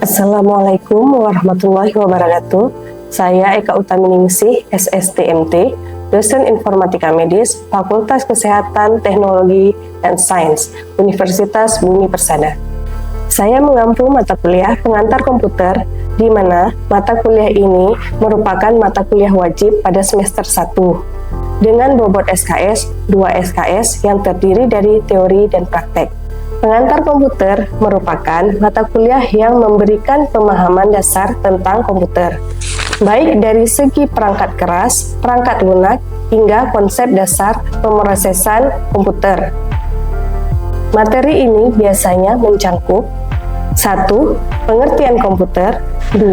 Assalamualaikum warahmatullahi wabarakatuh. Saya Eka Utaminingsih, SSTMT, dosen Informatika Medis, Fakultas Kesehatan, Teknologi, dan Sains, Universitas Bumi Persada. Saya mengampu mata kuliah pengantar komputer, di mana mata kuliah ini merupakan mata kuliah wajib pada semester 1, dengan bobot SKS, 2 SKS yang terdiri dari teori dan praktek. Pengantar komputer merupakan mata kuliah yang memberikan pemahaman dasar tentang komputer, baik dari segi perangkat keras, perangkat lunak, hingga konsep dasar pemrosesan komputer. Materi ini biasanya mencangkup 1. Pengertian komputer, 2.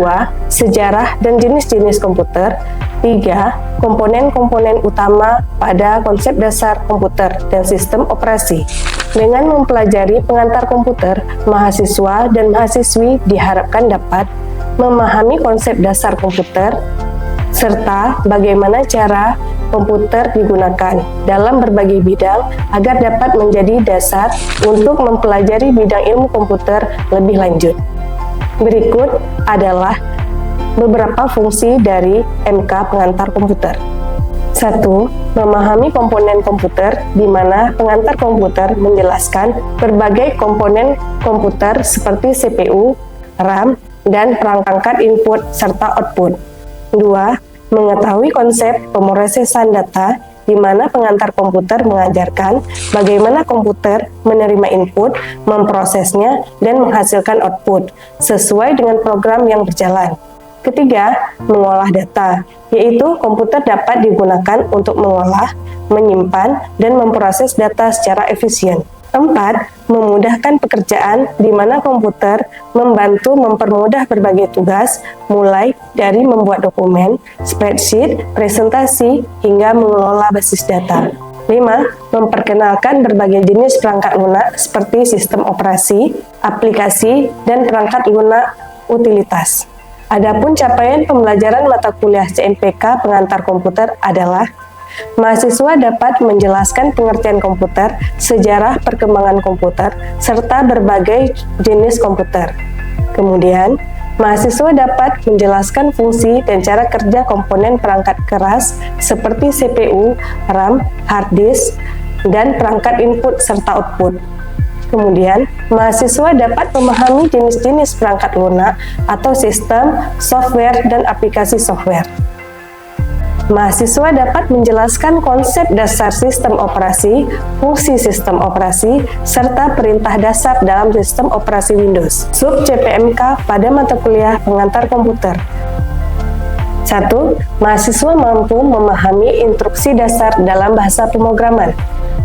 Sejarah dan jenis-jenis komputer, 3. Komponen-komponen utama pada konsep dasar komputer dan sistem operasi. Dengan mempelajari pengantar komputer, mahasiswa dan mahasiswi diharapkan dapat memahami konsep dasar komputer, serta bagaimana cara komputer digunakan dalam berbagai bidang agar dapat menjadi dasar untuk mempelajari bidang ilmu komputer lebih lanjut. Berikut adalah beberapa fungsi dari MK pengantar komputer. 1. Memahami komponen komputer, di mana pengantar komputer menjelaskan berbagai komponen komputer seperti CPU, RAM, dan perangkat input serta output. 2. Mengetahui konsep pemrosesan data, di mana pengantar komputer mengajarkan bagaimana komputer menerima input, memprosesnya, dan menghasilkan output sesuai dengan program yang berjalan. Ketiga, mengolah data, yaitu komputer dapat digunakan untuk mengolah, menyimpan, dan memproses data secara efisien. 4. Memudahkan pekerjaan, di mana komputer membantu mempermudah berbagai tugas, mulai dari membuat dokumen, spreadsheet, presentasi, hingga mengelola basis data. 5. Memperkenalkan berbagai jenis perangkat lunak seperti sistem operasi, aplikasi, dan perangkat lunak utilitas. Adapun capaian pembelajaran mata kuliah CMPK pengantar komputer adalah mahasiswa dapat menjelaskan pengertian komputer, sejarah perkembangan komputer, serta berbagai jenis komputer. Kemudian, mahasiswa dapat menjelaskan fungsi dan cara kerja komponen perangkat keras seperti CPU, RAM, hard disk, dan perangkat input serta output. Kemudian, mahasiswa dapat memahami jenis-jenis perangkat lunak atau sistem, software, dan aplikasi software. Mahasiswa dapat menjelaskan konsep dasar sistem operasi, fungsi sistem operasi, serta perintah dasar dalam sistem operasi Windows. Sub CPMK pada mata kuliah pengantar komputer. 1. Mahasiswa mampu memahami instruksi dasar dalam bahasa pemrograman.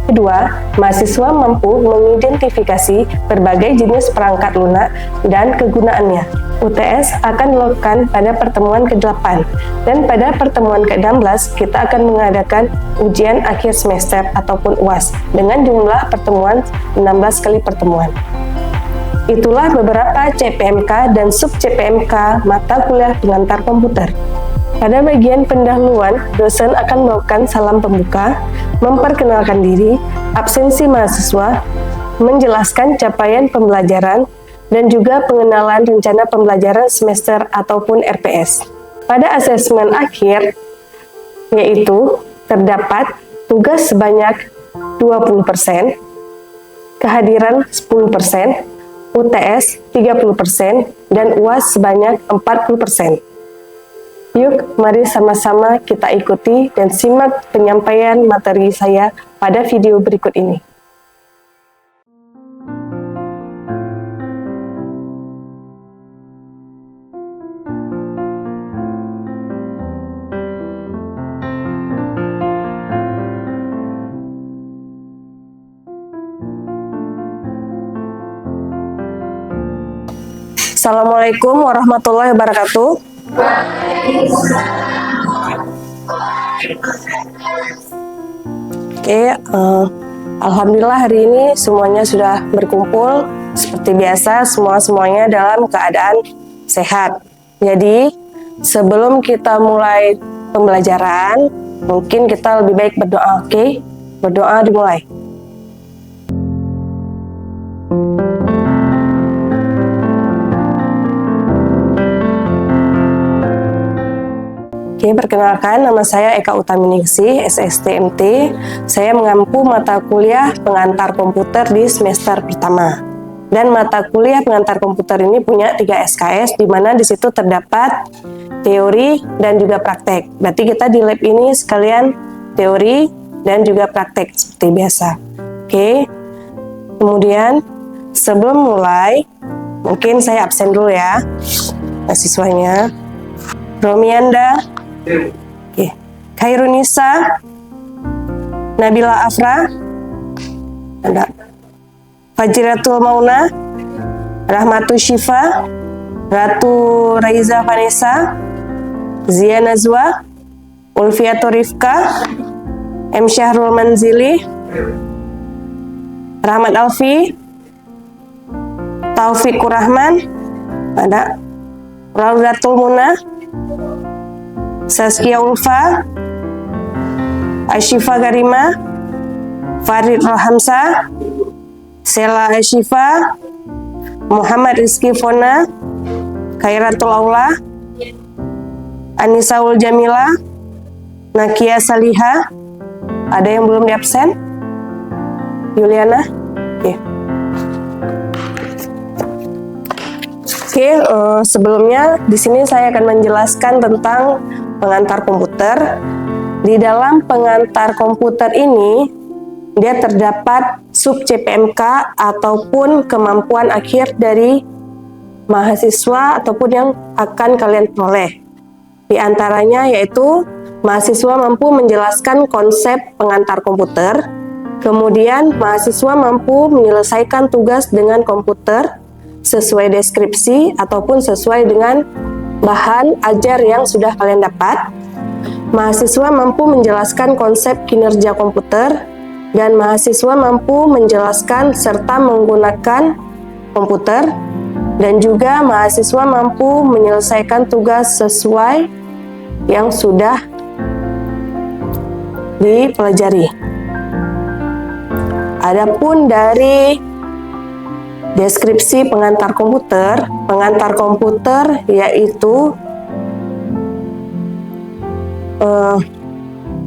Kedua, mahasiswa mampu mengidentifikasi berbagai jenis perangkat lunak dan kegunaannya. UTS akan dilakukan pada pertemuan ke-8, dan pada pertemuan ke-16 kita akan mengadakan ujian akhir semester ataupun UAS dengan jumlah pertemuan 16 kali pertemuan. Itulah beberapa CPMK dan sub CPMK mata kuliah pengantar komputer. Pada bagian pendahuluan, dosen akan melakukan salam pembuka, memperkenalkan diri, absensi mahasiswa, menjelaskan capaian pembelajaran, dan juga pengenalan rencana pembelajaran semester ataupun RPS. Pada asesmen akhir, yaitu terdapat tugas sebanyak 20%, kehadiran 10%, UTS 30%, dan UAS sebanyak 40%. Yuk, mari sama-sama kita ikuti dan simak penyampaian materi saya pada video berikut ini. Assalamualaikum warahmatullahi wabarakatuh. Oke, alhamdulillah hari ini semuanya sudah berkumpul. Seperti biasa, semuanya dalam keadaan sehat. Jadi, sebelum kita mulai pembelajaran, mungkin kita lebih baik berdoa, oke? Berdoa dimulai. Oke, perkenalkan, nama saya Eka Utaminingsih, SSTMT. Saya mengampu mata kuliah pengantar komputer di semester pertama. Dan mata kuliah pengantar komputer ini punya 3 SKS, di mana di situ terdapat teori dan juga praktek. Berarti kita di lab ini sekalian teori dan juga praktek seperti biasa. Oke, kemudian sebelum mulai, mungkin saya absen dulu ya, mahasiswanya. Romianda, oke. Khairunisa, Nabila Afra, ada Fajratul Mauna, Rahmatu Syifa, Ratu Raiza Vanessa, Zia Nazwa, Ulfiato Rifka, M. Syahrul Manzili, Rahmat Alfi, Taufikur Rahman, ada Raudatul Muna, Saskia Ulfa, Ashifa Garima, Farid Rohamsa, Sela Ashifa, Muhammad Rizky Fona, Khairatul Aula, Anisaul Jamila, Nakia Saliha. Ada yang belum di absen? Yuliana? Oke. Sebelumnya di sini saya akan menjelaskan tentang pengantar komputer. Di dalam pengantar komputer ini, dia terdapat sub CPMK ataupun kemampuan akhir dari mahasiswa ataupun yang akan kalian peroleh. Di antaranya yaitu mahasiswa mampu menjelaskan konsep pengantar komputer, kemudian mahasiswa mampu menyelesaikan tugas dengan komputer sesuai deskripsi ataupun sesuai dengan bahan ajar yang sudah kalian dapat. Mahasiswa mampu menjelaskan konsep kinerja komputer, dan mahasiswa mampu menjelaskan serta menggunakan komputer, dan juga mahasiswa mampu menyelesaikan tugas sesuai yang sudah dipelajari. Adapun dari deskripsi pengantar komputer yaitu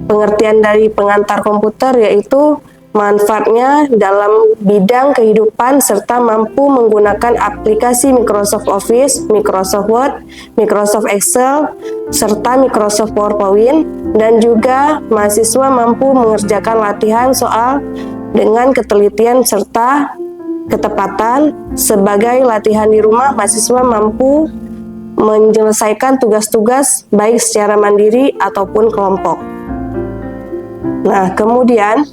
pengertian dari pengantar komputer yaitu manfaatnya dalam bidang kehidupan serta mampu menggunakan aplikasi Microsoft Office, Microsoft Word, Microsoft Excel, serta Microsoft PowerPoint, dan juga mahasiswa mampu mengerjakan latihan soal dengan ketelitian serta ketepatan. Sebagai latihan di rumah, mahasiswa mampu menyelesaikan tugas-tugas baik secara mandiri ataupun kelompok. Nah, kemudian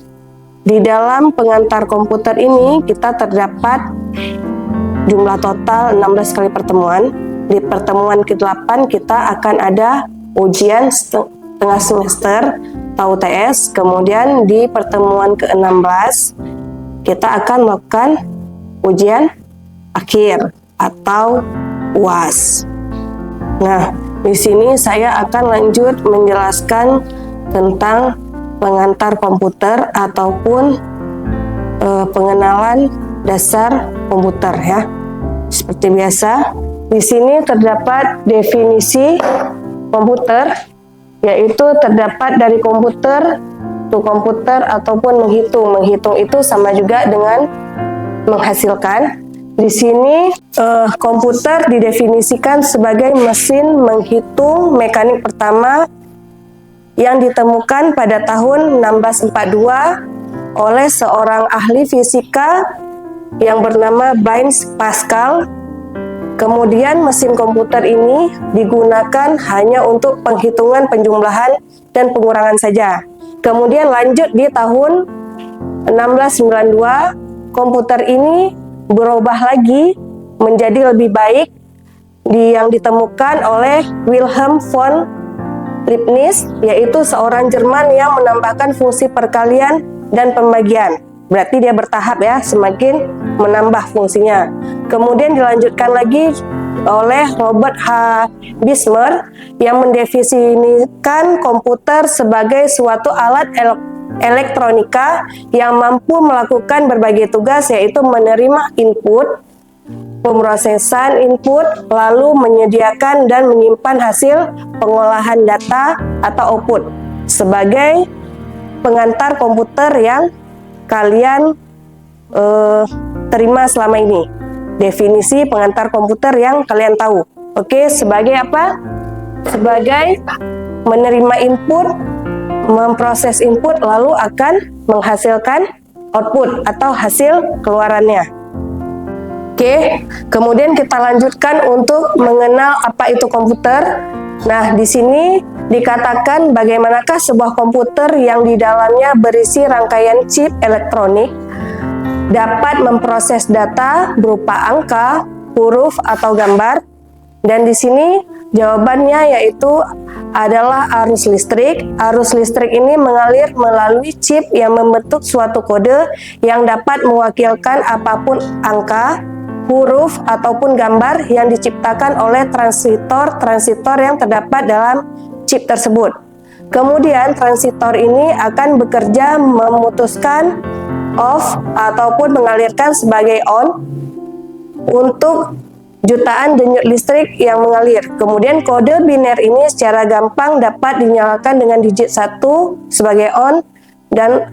di dalam pengantar komputer ini kita terdapat jumlah total 16 kali pertemuan. Di pertemuan ke-8 kita akan ada ujian setengah semester atau UTS. Kemudian di pertemuan ke-16 kita akan melakukan ujian akhir atau UAS. Nah, di sini saya akan lanjut menjelaskan tentang pengantar komputer ataupun pengenalan dasar komputer ya. Seperti biasa, di sini terdapat definisi komputer, yaitu terdapat dari komputer to komputer ataupun menghitung. Menghitung itu sama juga dengan menghasilkan. Di sini komputer didefinisikan sebagai mesin menghitung mekanik pertama yang ditemukan pada tahun 1642 oleh seorang ahli fisika yang bernama Blaise Pascal. Kemudian mesin komputer ini digunakan hanya untuk penghitungan penjumlahan dan pengurangan saja. Kemudian lanjut di tahun 1692, komputer ini berubah lagi menjadi lebih baik yang ditemukan oleh Wilhelm von Leibniz, yaitu seorang Jerman yang menambahkan fungsi perkalian dan pembagian. Berarti dia bertahap ya, semakin menambah fungsinya. Kemudian dilanjutkan lagi oleh Robert H. Bismer yang mendefinisikan komputer sebagai suatu alat elektronika yang mampu melakukan berbagai tugas, yaitu menerima input, pemrosesan input, lalu menyediakan dan menyimpan hasil pengolahan data atau output sebagai pengantar komputer yang kalian terima selama ini. Definisi pengantar komputer yang kalian tahu. Oke, sebagai apa? Sebagai menerima input, memproses input, lalu akan menghasilkan output atau hasil keluarannya. Oke, kemudian kita lanjutkan untuk mengenal apa itu komputer. Nah, di sini dikatakan bagaimanakah sebuah komputer yang di dalamnya berisi rangkaian chip elektronik dapat memproses data berupa angka, huruf, atau gambar. Dan di sini jawabannya yaitu adalah arus listrik. Arus listrik ini mengalir melalui chip yang membentuk suatu kode yang dapat mewakilkan apapun angka, huruf, ataupun gambar yang diciptakan oleh transistor yang terdapat dalam chip tersebut. Kemudian transistor ini akan bekerja memutuskan off ataupun mengalirkan sebagai on untuk jutaan denyut listrik yang mengalir. Kemudian kode biner ini secara gampang dapat dinyalakan dengan digit 1 sebagai on dan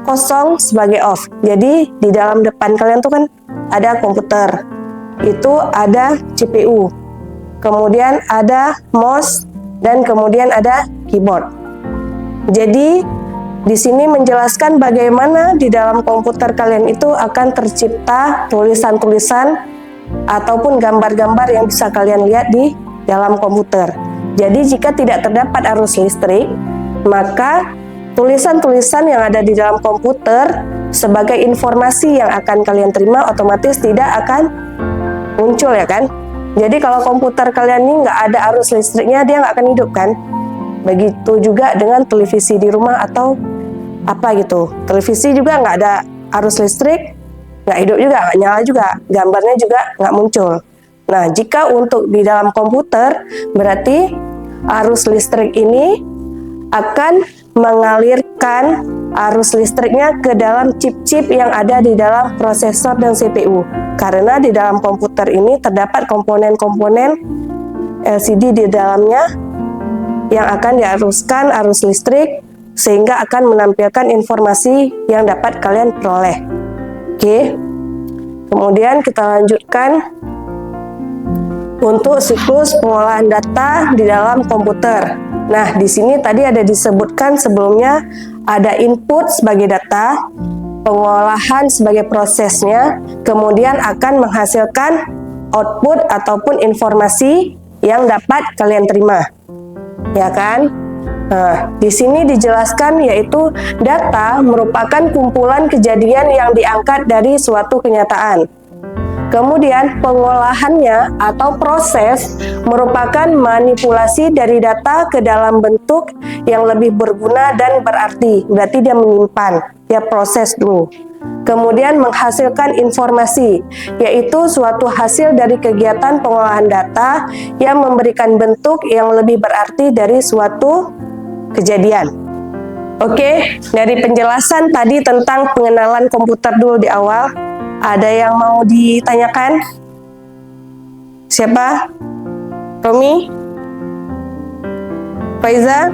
0 sebagai off. Jadi di dalam depan kalian tuh kan ada komputer, itu ada CPU, kemudian ada mouse, dan kemudian ada keyboard. Jadi di sini menjelaskan bagaimana di dalam komputer kalian itu akan tercipta tulisan-tulisan ataupun gambar-gambar yang bisa kalian lihat di dalam komputer. Jadi jika tidak terdapat arus listrik, maka tulisan-tulisan yang ada di dalam komputer sebagai informasi yang akan kalian terima otomatis tidak akan muncul, ya kan? Jadi kalau komputer kalian ini nggak ada arus listriknya, dia nggak akan hidup kan? Begitu juga dengan televisi di rumah atau apa gitu. Televisi juga nggak ada arus listrik, nggak hidup juga, nggak nyala juga, gambarnya juga nggak muncul. Nah, jika untuk di dalam komputer, berarti arus listrik ini akan mengalirkan arus listriknya ke dalam chip-chip yang ada di dalam prosesor dan CPU. Karena di dalam komputer ini terdapat komponen-komponen LCD di dalamnya yang akan diaruskan arus listrik sehingga akan menampilkan informasi yang dapat kalian peroleh. Oke. Kemudian kita lanjutkan untuk siklus pengolahan data di dalam komputer. Nah, di sini tadi ada disebutkan sebelumnya ada input sebagai data, pengolahan sebagai prosesnya, kemudian akan menghasilkan output ataupun informasi yang dapat kalian terima. Ya kan? Nah, di sini dijelaskan yaitu data merupakan kumpulan kejadian yang diangkat dari suatu kenyataan. Kemudian pengolahannya atau proses merupakan manipulasi dari data ke dalam bentuk yang lebih berguna dan berarti. Berarti dia menyimpan, dia proses dulu. Kemudian menghasilkan informasi, yaitu suatu hasil dari kegiatan pengolahan data yang memberikan bentuk yang lebih berarti dari suatu kejadian. Oke, dari penjelasan tadi tentang pengenalan komputer dulu di awal, ada yang mau ditanyakan? Siapa? Romi? Faiza?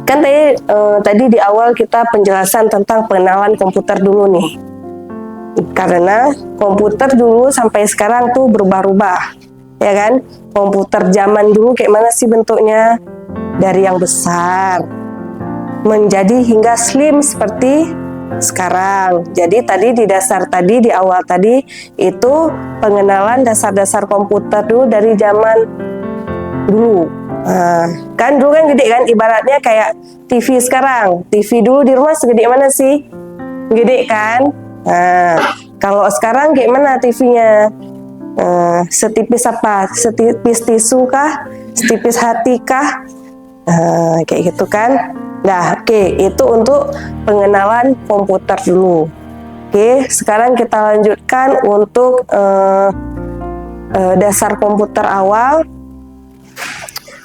Kan tadi di awal kita penjelasan tentang pengenalan komputer dulu nih. Karena komputer dulu sampai sekarang tuh berubah-ubah, ya kan? Komputer zaman dulu kayak mana sih bentuknya? Dari yang besar menjadi hingga slim seperti sekarang. Jadi tadi di dasar tadi, di awal tadi itu pengenalan dasar-dasar komputer dulu dari zaman dulu. Kan dulu kan gede kan, ibaratnya kayak TV sekarang. TV dulu di rumah segede mana sih? Gede kan? Kalau sekarang kayak mana TV-nya? Setipis apa? Setipis tisu kah? Setipis hati kah? Kayak gitu kan? Nah, oke, itu untuk pengenalan komputer dulu. Oke, sekarang kita lanjutkan untuk dasar komputer awal.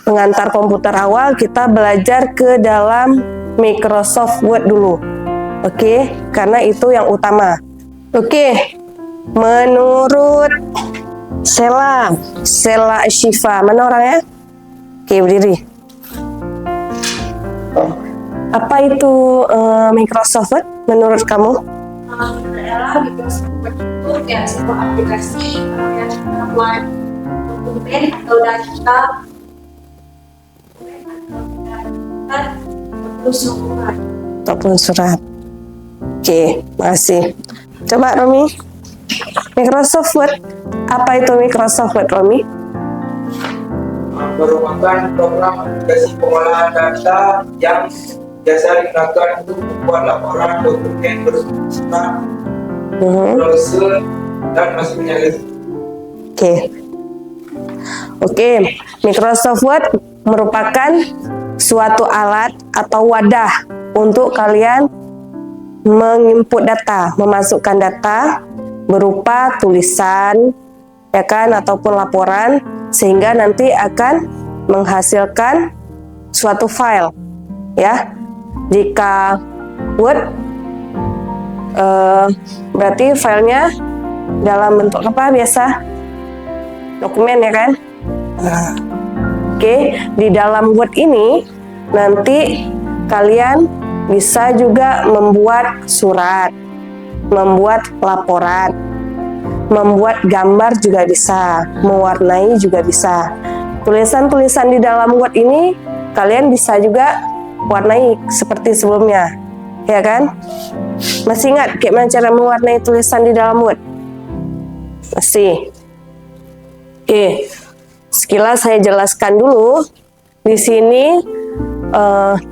Pengantar komputer awal, kita belajar ke dalam Microsoft Word dulu. Oke, karena itu yang utama. Oke, Menurut Sela Syifa, mana orangnya? Oke, berdiri. Apa itu Microsoft Word menurut kamu? Adalah Microsoft Word itu ya sebuah aplikasi yang membuat dokumen atau data ataupun surat. Oke, makasih. Coba Romi, Microsoft Word, apa itu Microsoft Word, Romi? Merupakan program aplikasi pengolahan data yang biasa digunakan untuk membuat laporan, dokumen, bersurat, brosur, dan masuknya lagi. Oke, Microsoft Word merupakan suatu alat atau wadah untuk kalian menginput data, memasukkan data berupa tulisan, ya kan, ataupun laporan, sehingga nanti akan menghasilkan suatu file, ya. Jika Word berarti filenya dalam bentuk apa biasa? Dokumen, ya kan? Oke, di dalam Word ini nanti kalian bisa juga membuat surat, membuat laporan, membuat gambar juga bisa, mewarnai juga bisa. Tulisan-tulisan di dalam Word ini kalian bisa juga warnai seperti sebelumnya, ya kan? Masih ingat gimana cara mewarnai tulisan di dalam Word? Masih? Oke, sekilas saya jelaskan dulu. Di sini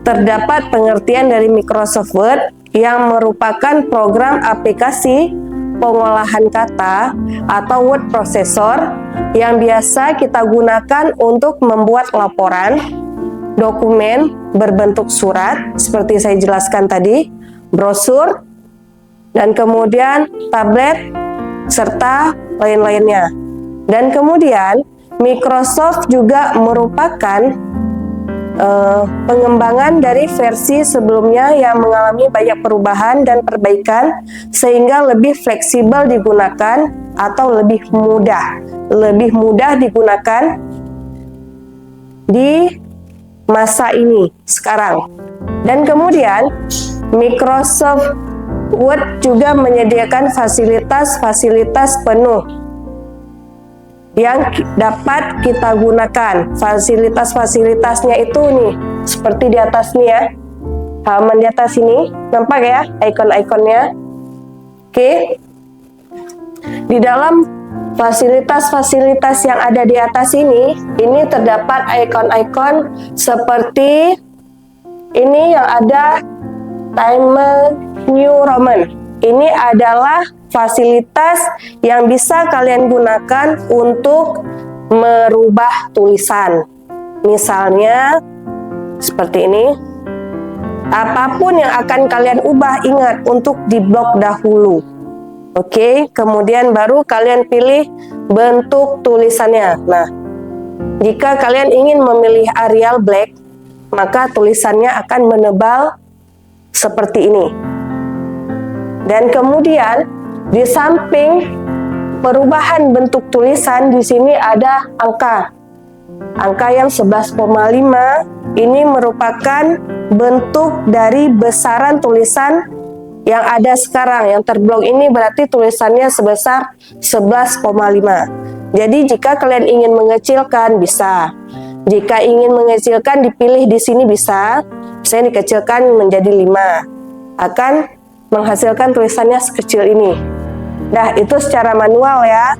terdapat pengertian dari Microsoft Word yang merupakan program aplikasi pengolahan kata atau word processor yang biasa kita gunakan untuk membuat laporan, dokumen berbentuk surat seperti saya jelaskan tadi, brosur, dan kemudian tablet serta lain-lainnya. Dan kemudian Microsoft juga merupakan pengembangan dari versi sebelumnya yang mengalami banyak perubahan dan perbaikan sehingga lebih fleksibel digunakan atau lebih mudah digunakan di masa ini sekarang. Dan kemudian Microsoft Word juga menyediakan fasilitas-fasilitas penuh yang dapat kita gunakan. Fasilitas-fasilitasnya itu nih, seperti di atas nih ya, halaman di atas ini, nampak ya ikon-ikonnya. Oke, di dalam fasilitas-fasilitas yang ada di atas ini terdapat ikon-ikon seperti ini yang ada Times New Roman. Ini adalah fasilitas yang bisa kalian gunakan untuk merubah tulisan. Misalnya seperti ini. Apapun yang akan kalian ubah, ingat untuk diblok dahulu. Oke, kemudian baru kalian pilih bentuk tulisannya. Nah, jika kalian ingin memilih Arial Black, maka tulisannya akan menebal seperti ini. Dan kemudian di samping perubahan bentuk tulisan, di sini ada angka. Angka yang 11,5 ini merupakan bentuk dari besaran tulisan yang ada sekarang. Yang terblok ini berarti tulisannya sebesar 11,5. Jadi jika kalian ingin mengecilkan bisa. Jika ingin mengecilkan dipilih di sini bisa. Saya dikecilkan menjadi 5. Akan menghasilkan tulisannya sekecil ini. Nah, itu secara manual ya.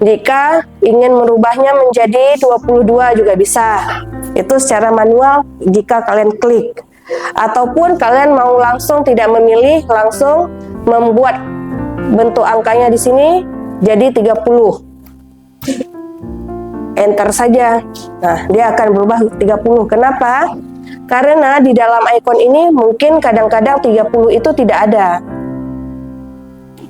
Jika ingin merubahnya menjadi 22 juga bisa. Itu secara manual jika kalian klik. Ataupun kalian mau langsung tidak memilih, langsung membuat bentuk angkanya di sini jadi 30. Enter saja. Nah, dia akan berubah 30. Kenapa? Karena di dalam ikon ini mungkin kadang-kadang 30 itu tidak ada.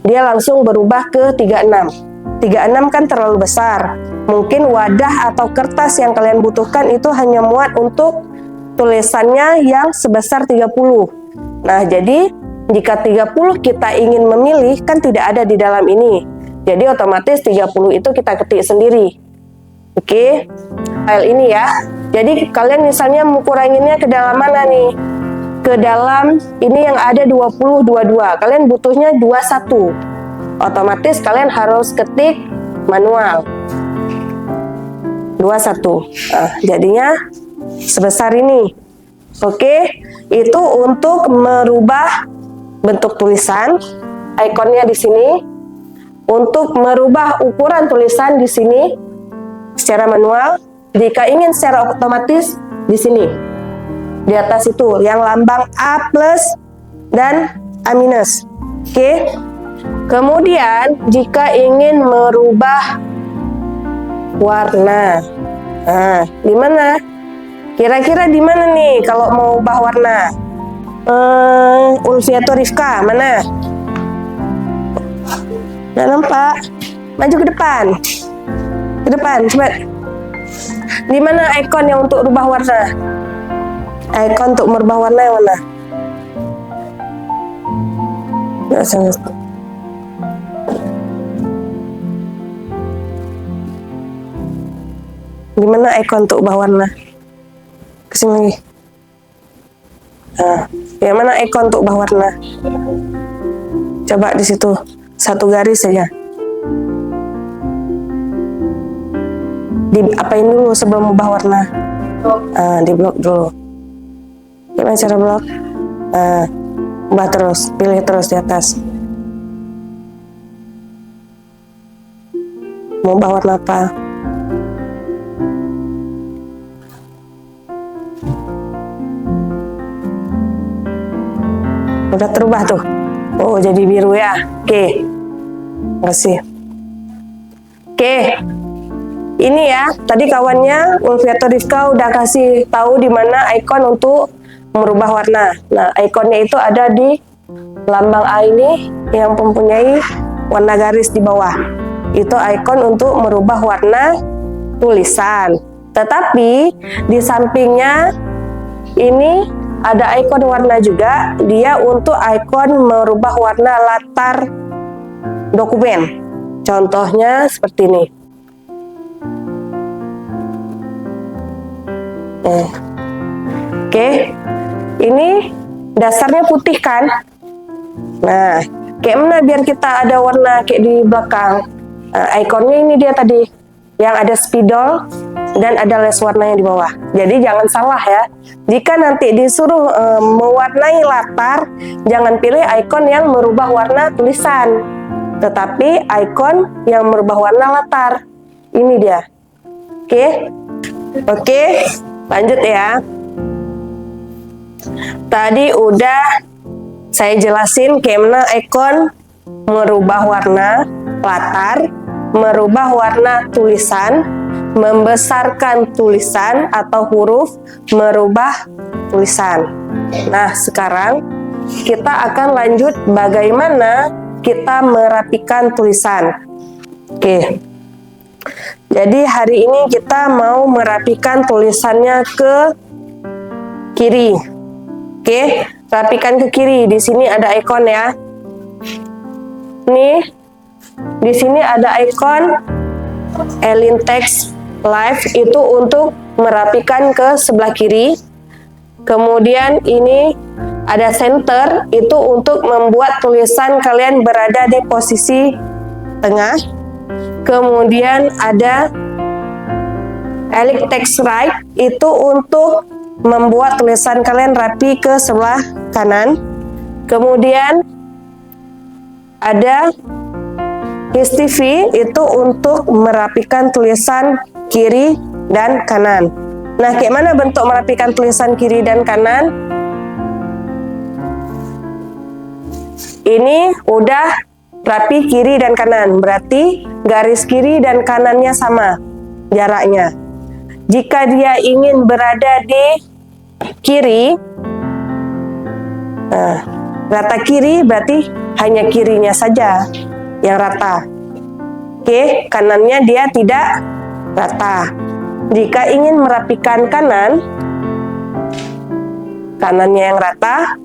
Dia langsung berubah ke 36. 36 kan terlalu besar. Mungkin wadah atau kertas yang kalian butuhkan itu hanya muat untuk tulisannya yang sebesar 30. Nah, jadi Jika 30 kita ingin memilih, kan tidak ada di dalam ini. Jadi otomatis 30 itu kita ketik sendiri. Oke, file ini ya. Jadi kalian misalnya mau kuranginnya ke dalam mana nih? Ke dalam ini yang ada 20, 22. Kalian butuhnya 21. Otomatis kalian harus ketik manual. 21. Nah, jadinya sebesar ini. Oke, itu untuk merubah bentuk tulisan, ikonnya di sini. Untuk merubah ukuran tulisan di sini secara manual. Jika ingin secara otomatis di sini. Di atas itu yang lambang A plus dan A minus. Oke. Kemudian jika ingin merubah warna. Nah, di mana? Kira-kira di mana nih kalau mau ubah warna? Ulfi atau Rifka, mana? Nggak nampak. Maju ke depan. Ke depan, cepat. Di mana ikon yang untuk rubah warna? Ikon untuk merubah warna yang mana? Nggak usah. Di mana ikon untuk ubah warna? Kesini lagi. Nah, yang mana ikon untuk ubah warna? Coba di situ, satu garis saja. Diapain dulu sebelum ubah warna? Di blok dulu. Gimana cara blok? Ubah terus, pilih terus di atas. Mau ubah warna apa? Udah terubah tuh. Oh, jadi biru ya. Oke. Makasih. Oke. Ini ya, tadi kawannya Ulfi atau Rifka udah kasih tahu di mana ikon untuk merubah warna. Nah, ikonnya itu ada di lambang A ini yang mempunyai warna garis di bawah. Itu ikon untuk merubah warna tulisan. Tetapi di sampingnya ini ada ikon warna juga, dia untuk ikon merubah warna latar dokumen. Contohnya seperti ini. Oke, ini dasarnya putih kan? Nah, kayak mana biar kita ada warna kayak di belakang? Ikonnya ini dia tadi, yang ada spidol dan ada les warnanya di bawah. Jadi jangan salah ya. Jika nanti disuruh mewarnai latar, jangan pilih ikon yang merubah warna tulisan, tetapi ikon yang merubah warna latar. Ini dia. Oke, lanjut ya. Tadi udah saya jelasin kayak mana ikon merubah warna latar, merubah warna tulisan, membesarkan tulisan atau huruf, merubah tulisan. Nah, sekarang kita akan lanjut bagaimana kita merapikan tulisan. Oke. Jadi hari ini kita mau merapikan tulisannya ke kiri. Oke, rapikan ke kiri. Di sini ada ikon ya. Nih, di sini ada ikon Elin Text Live, itu untuk merapikan ke sebelah kiri. Kemudian ini ada center, itu untuk membuat tulisan kalian berada di posisi tengah. Kemudian ada Elin Text Right, itu untuk membuat tulisan kalian rapi ke sebelah kanan. Kemudian ada His TV, itu untuk merapikan tulisan kiri dan kanan. Nah, kayak mana bentuk merapikan tulisan kiri dan kanan? Ini udah rapi kiri dan kanan, berarti garis kiri dan kanannya sama jaraknya. Jika dia ingin berada di kiri, rata kiri, berarti hanya kirinya saja yang rata. Oke, kanannya dia tidak rata. Jika ingin merapikan kanan, kanannya yang rata,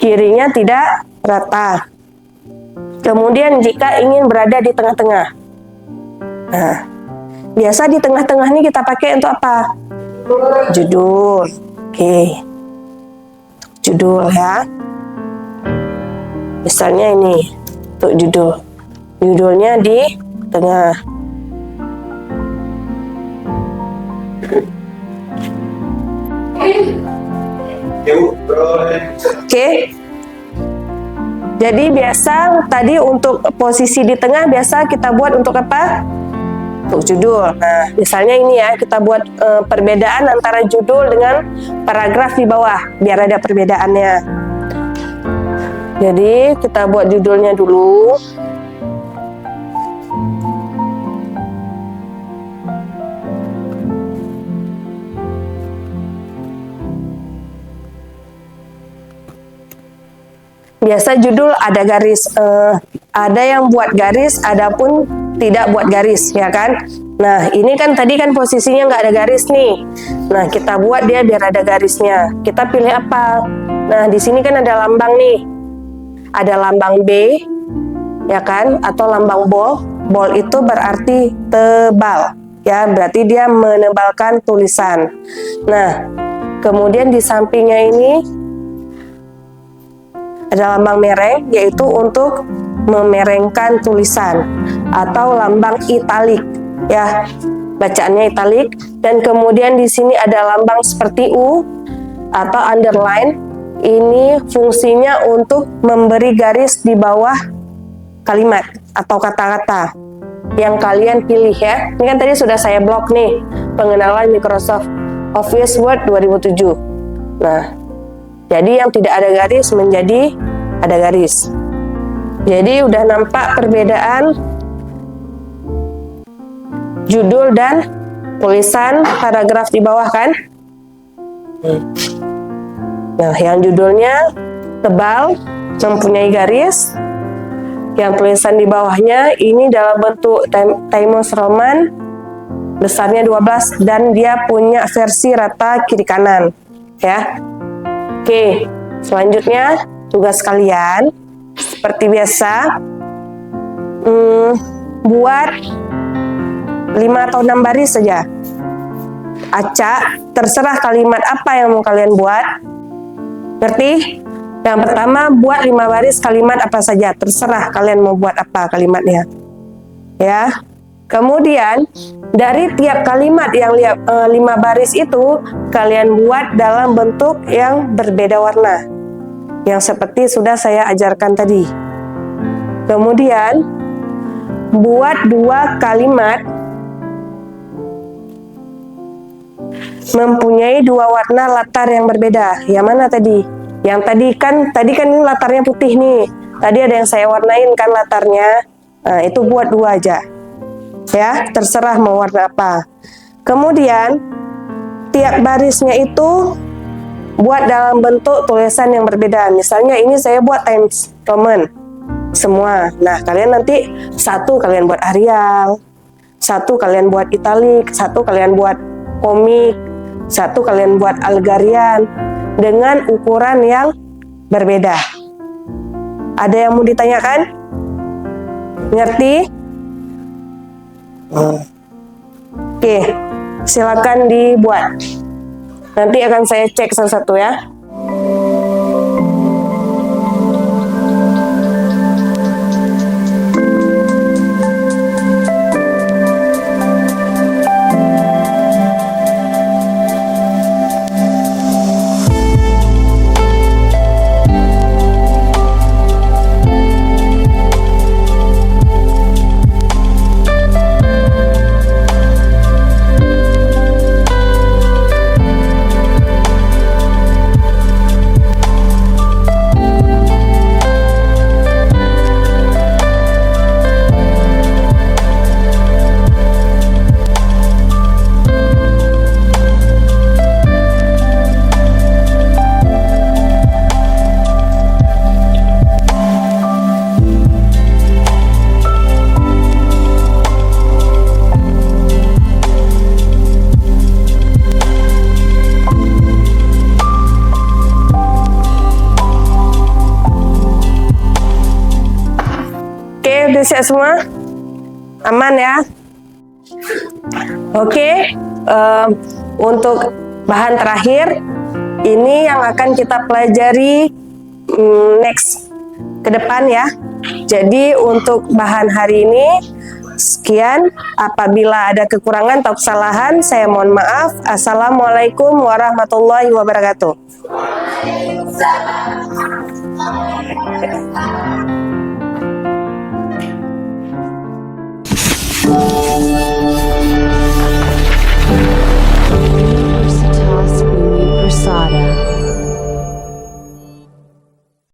kirinya tidak rata. Kemudian jika ingin berada di tengah-tengah. Nah, biasa di tengah-tengah ini kita pakai untuk apa? Judul. Oke. Judul ya. Misalnya ini untuk judul. Judulnya di tengah. Oke. Jadi biasa tadi untuk posisi di tengah biasa kita buat untuk apa? Untuk judul. Nah, misalnya ini ya, kita buat perbedaan antara judul dengan paragraf di bawah, biar ada perbedaannya. Jadi kita buat judulnya dulu. Biasa judul ada garis, ada yang buat garis, ada pun tidak buat garis, ya kan? Nah, ini kan tadi kan posisinya nggak ada garis nih. Nah, kita buat dia biar ada garisnya. Kita pilih apa? Nah, di sini kan ada lambang nih. Ada lambang B, ya kan? Atau lambang bold. Bold itu berarti tebal, ya. Berarti dia menebalkan tulisan. Nah, kemudian di sampingnya ini ada lambang mereng, yaitu untuk memerengkan tulisan, atau lambang italik, ya, bacaannya italik. Dan kemudian di sini ada lambang seperti U atau underline. Ini fungsinya untuk memberi garis di bawah kalimat atau kata-kata yang kalian pilih, ya. Ini kan tadi sudah saya blok nih, pengenalan Microsoft Office Word 2007. Nah, jadi yang tidak ada garis menjadi ada garis. Jadi udah nampak perbedaan judul dan tulisan paragraf di bawah kan? Nah, yang judulnya tebal, mempunyai garis. Yang tulisan di bawahnya ini dalam bentuk Times Roman, besarnya 12, dan dia punya versi rata kiri kanan, ya. Oke, selanjutnya tugas kalian seperti biasa, buat 5 atau 6 baris saja. Acak, terserah kalimat apa yang mau kalian buat. Ngerti? Yang pertama, buat 5 baris kalimat apa saja, terserah kalian mau buat apa kalimatnya, ya. Kemudian dari tiap kalimat yang 5 baris itu kalian buat dalam bentuk yang berbeda warna, yang seperti sudah saya ajarkan tadi. Kemudian buat 2 kalimat mempunyai 2 warna latar yang berbeda. Yang mana tadi? Yang tadi kan ini latarnya putih nih. Tadi ada yang saya warnain kan latarnya. Nah, itu buat 2 aja. Ya, terserah mau warna apa. Kemudian tiap barisnya itu buat dalam bentuk tulisan yang berbeda. Misalnya ini saya buat Times Roman semua. Nah, kalian nanti satu kalian buat Arial, satu kalian buat italik, satu kalian buat komik, satu kalian buat Algarian dengan ukuran yang berbeda. Ada yang mau ditanyakan? Ngerti? Oke, silakan dibuat. Nanti akan saya cek satu-satu ya. udah siap semua? Aman ya? Oke, untuk bahan terakhir, ini yang akan kita pelajari next ke depan ya. Jadi untuk bahan hari ini, sekian. Apabila ada kekurangan atau kesalahan, saya mohon maaf. Assalamualaikum warahmatullahi wabarakatuh. Universitas Bumi Persada.